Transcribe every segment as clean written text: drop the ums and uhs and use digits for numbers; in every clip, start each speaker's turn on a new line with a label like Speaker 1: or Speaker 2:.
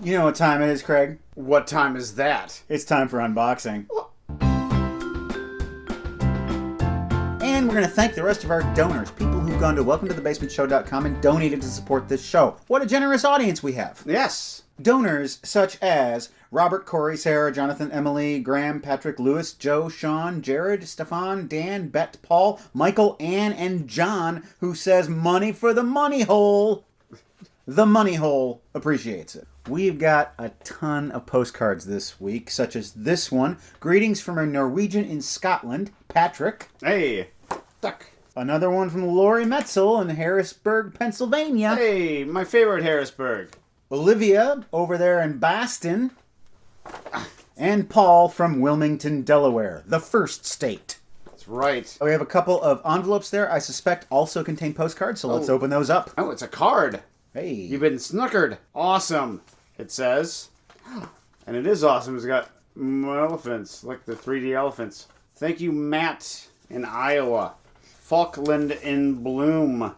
Speaker 1: You know what time it is, Craig?
Speaker 2: What time is that?
Speaker 1: It's time for unboxing. And we're going to thank the rest of our donors, people who've gone to welcometothebasementshow.com and donated to support this show. What a generous audience we have.
Speaker 2: Yes.
Speaker 1: Donors such as Robert, Corey, Sarah, Jonathan, Emily, Graham, Patrick, Lewis, Joe, Sean, Jared, Stefan, Dan, Bet, Paul, Michael, Ann, and John, who says money for the money hole. The money hole appreciates it. We've got a ton of postcards this week, such as this one. Greetings from a Norwegian in Scotland, Patrick.
Speaker 2: Hey. Duck.
Speaker 1: Another one from Lori Metzel in Harrisburg, Pennsylvania.
Speaker 2: Hey, my favorite Harrisburg.
Speaker 1: Olivia over there in Boston. And Paul from Wilmington, Delaware, the first state.
Speaker 2: That's right.
Speaker 1: We have a couple of envelopes there I suspect also contain postcards, so let's open those up.
Speaker 2: Oh, it's a card.
Speaker 1: Hey.
Speaker 2: You've been snookered. Awesome, it says. And it is awesome. It's got elephants, like the 3D elephants. Thank you, Matt in Iowa. Falkland in Bloom.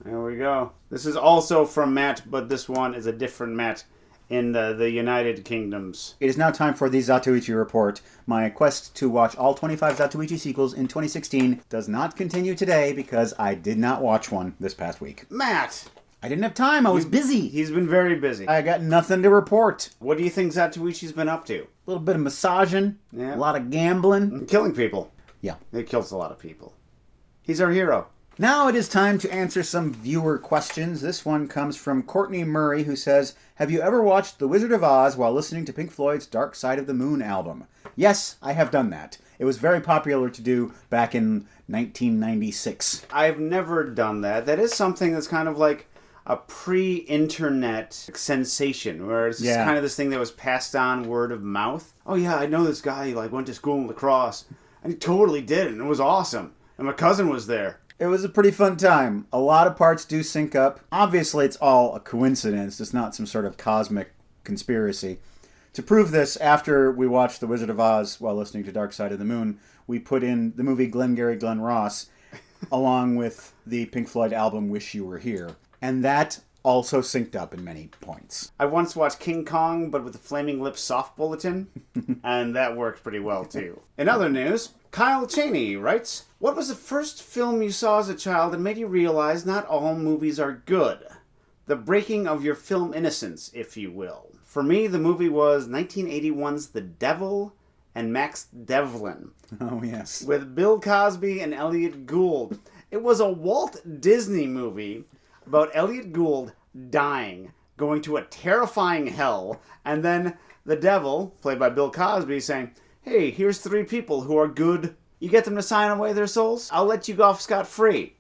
Speaker 2: There we go. This is also from Matt, but this one is a different Matt in the United Kingdoms.
Speaker 1: It is now time for the Zatoichi Report. My quest to watch all 25 Zatoichi sequels in 2016 does not continue today because I did not watch one this past week.
Speaker 2: Matt!
Speaker 1: I didn't have time. I was busy.
Speaker 2: He's been very busy.
Speaker 1: I got nothing to report.
Speaker 2: What do you think Zatoichi's been up to?
Speaker 1: A little bit of massaging,
Speaker 2: Yeah.
Speaker 1: a lot of gambling.
Speaker 2: Killing people.
Speaker 1: Yeah.
Speaker 2: He kills a lot of people. He's our hero.
Speaker 1: Now it is time to answer some viewer questions. This one comes from Courtney Murray, who says, have you ever watched The Wizard of Oz while listening to Pink Floyd's Dark Side of the Moon album? Yes, I have done that. It was very popular to do back in 1996.
Speaker 2: I've never done that. That is something that's kind of like a pre-internet sensation, where it's just kind of this thing that was passed on word of mouth. Oh yeah, I know this guy, he went to school in La Crosse, and he totally did it, and it was awesome. And my cousin was there.
Speaker 1: It was a pretty fun time. A lot of parts do sync up. Obviously, it's all a coincidence. It's not some sort of cosmic conspiracy. To prove this, after we watched The Wizard of Oz while listening to Dark Side of the Moon, we put in the movie Glengarry Glen Ross along with the Pink Floyd album Wish You Were Here. And that also synced up in many points.
Speaker 2: I once watched King Kong, but with the Flaming Lips soft bulletin, and that worked pretty well, too. In other news, Kyle Cheney writes, what was the first film you saw as a child that made you realize not all movies are good? The breaking of your film innocence, if you will. For me, the movie was 1981's The Devil and Max Devlin.
Speaker 1: Oh, yes.
Speaker 2: With Bill Cosby and Elliot Gould. It was a Walt Disney movie about Elliot Gould dying, going to a terrifying hell, and then the devil, played by Bill Cosby, saying, hey, here's 3 people who are good. You get them to sign away their souls? I'll let you go off scot-free.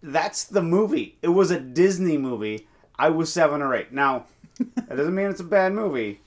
Speaker 2: That's the movie. It was a Disney movie. I was 7 or 8. Now, that doesn't mean it's a bad movie,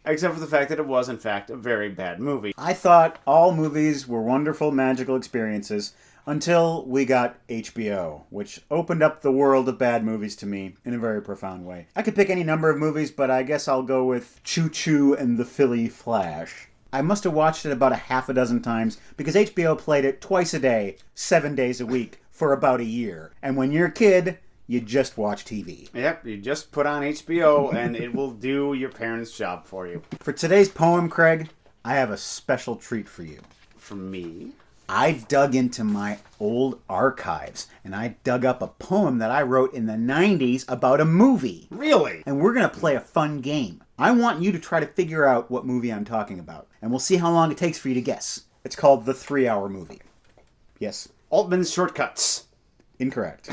Speaker 2: except for the fact that it was, in fact, a very bad movie.
Speaker 1: I thought all movies were wonderful, magical experiences until we got HBO, which opened up the world of bad movies to me in a very profound way. I could pick any number of movies, but I guess I'll go with Choo Choo and the Philly Flash. I must have watched it about a half a dozen times because HBO played it twice a day, 7 days a week, for about a year. And when you're a kid, you just watch TV.
Speaker 2: Yep, you just put on HBO and it will do your parents' job for you.
Speaker 1: For today's poem, Craig, I have a special treat for you.
Speaker 2: For me?
Speaker 1: I dug into my old archives and I dug up a poem that I wrote in the 90s about a movie.
Speaker 2: Really?
Speaker 1: And we're going to play a fun game. I want you to try to figure out what movie I'm talking about. And we'll see how long it takes for you to guess. It's called The 3-Hour Movie. Yes?
Speaker 2: Altman's Shortcuts.
Speaker 1: Incorrect.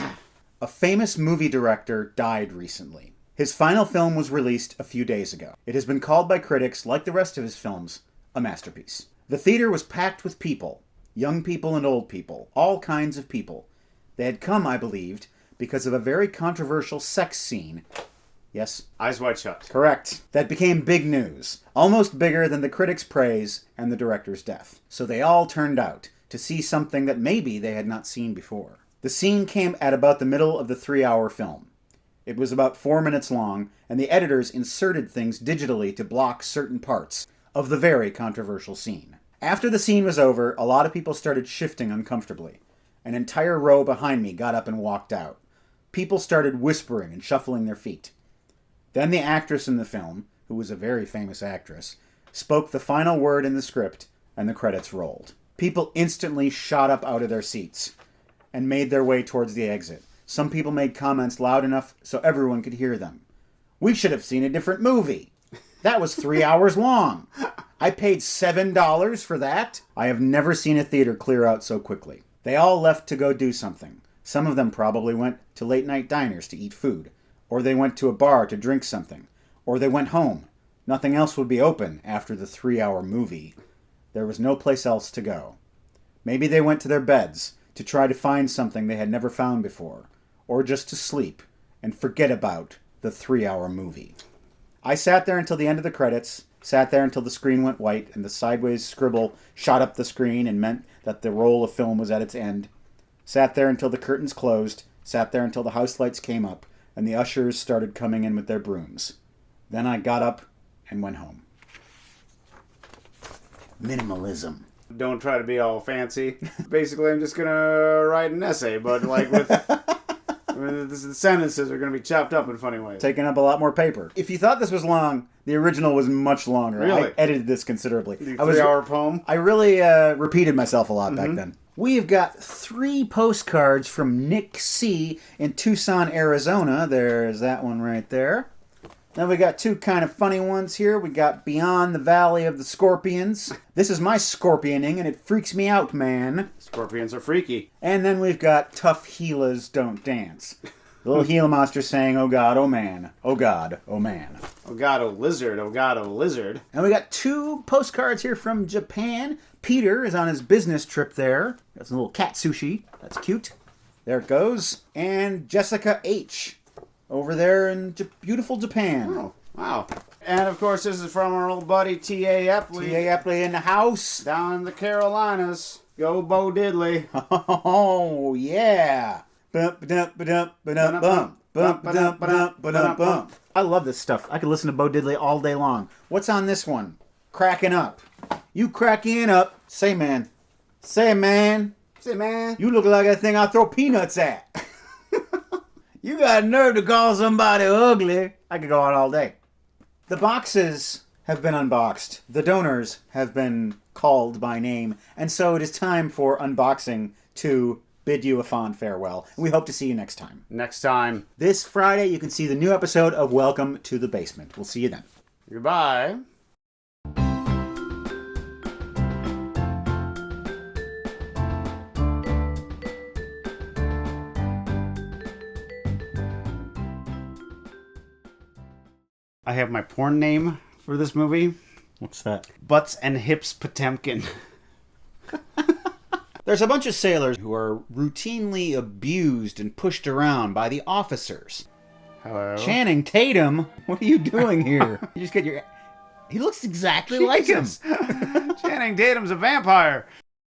Speaker 1: A famous movie director died recently. His final film was released a few days ago. It has been called by critics, like the rest of his films, a masterpiece. The theater was packed with people. Young people and old people. All kinds of people. They had come, I believed, because of a very controversial sex scene. Yes?
Speaker 2: Eyes Wide Shut.
Speaker 1: Correct. That became big news. Almost bigger than the critics' praise and the director's death. So they all turned out to see something that maybe they had not seen before. The scene came at about the middle of the 3-hour film. It was about 4 minutes long, and the editors inserted things digitally to block certain parts of the very controversial scene. After the scene was over, a lot of people started shifting uncomfortably. An entire row behind me got up and walked out. People started whispering and shuffling their feet. Then the actress in the film, who was a very famous actress, spoke the final word in the script, and the credits rolled. People instantly shot up out of their seats and made their way towards the exit. Some people made comments loud enough so everyone could hear them. We should have seen a different movie. That was 3 hours long. I paid $7 for that. I have never seen a theater clear out so quickly. They all left to go do something. Some of them probably went to late-night diners to eat food. Or they went to a bar to drink something. Or they went home. Nothing else would be open after the 3-hour movie. There was no place else to go. Maybe they went to their beds to try to find something they had never found before. Or just to sleep and forget about the 3-hour movie. I sat there until the end of the credits, sat there until the screen went white and the sideways scribble shot up the screen and meant that the roll of film was at its end, sat there until the curtains closed, sat there until the house lights came up and the ushers started coming in with their brooms. Then I got up and went home. Minimalism.
Speaker 2: Don't try to be all fancy. Basically, I'm just going to write an essay, but like with... the sentences are going to be chopped up in funny ways.
Speaker 1: Taking up a lot more paper. If you thought this was long, the original was much longer.
Speaker 2: Really?
Speaker 1: I edited this considerably.
Speaker 2: The 3-hour poem?
Speaker 1: I really repeated myself a lot back then. We've got 3 postcards from Nick C. in Tucson, Arizona. There's that one right there. Then we got 2 kind of funny ones here. We got Beyond the Valley of the Scorpions. This is my scorpioning, and it freaks me out, man.
Speaker 2: Scorpions are freaky.
Speaker 1: And then we've got Tough Gilas Don't Dance. The little Gila monster saying, oh God, oh man. Oh God, oh man.
Speaker 2: Oh God, oh lizard. Oh God, oh lizard.
Speaker 1: And we got 2 postcards here from Japan. Peter is on his business trip there. Got some little cat sushi. That's cute. There it goes. And Jessica H. over there in beautiful Japan.
Speaker 2: Oh, wow. And of course, this is from our old buddy T.A. Epley.
Speaker 1: T.A. Epley in the house.
Speaker 2: Down in the Carolinas. Go Bo Diddley.
Speaker 1: Oh, yeah. Bump, ba-dump, ba-dump, ba-dump, bump. Bump, ba-dump, ba-dump, ba-dump, bump. I love this stuff. I could listen to Bo Diddley all day long. What's on this one? Cracking up. You cracking up. Say, man. Say, man.
Speaker 2: Say, man.
Speaker 1: You look like that thing I throw peanuts at. You got nerve to call somebody ugly. I could go on all day. The boxes have been unboxed. The donors have been called by name. And so it is time for unboxing to bid you a fond farewell. And we hope to see you next time.
Speaker 2: Next time.
Speaker 1: This Friday, you can see the new episode of Welcome to the Basement. We'll see you then.
Speaker 2: Goodbye. I have my porn name for this movie.
Speaker 1: What's that?
Speaker 2: Butts and Hips Potemkin.
Speaker 1: There's a bunch of sailors who are routinely abused and pushed around by the officers.
Speaker 2: Hello.
Speaker 1: Channing Tatum, what are you doing here? You just get your... He looks exactly like him.
Speaker 2: Channing Tatum's a vampire.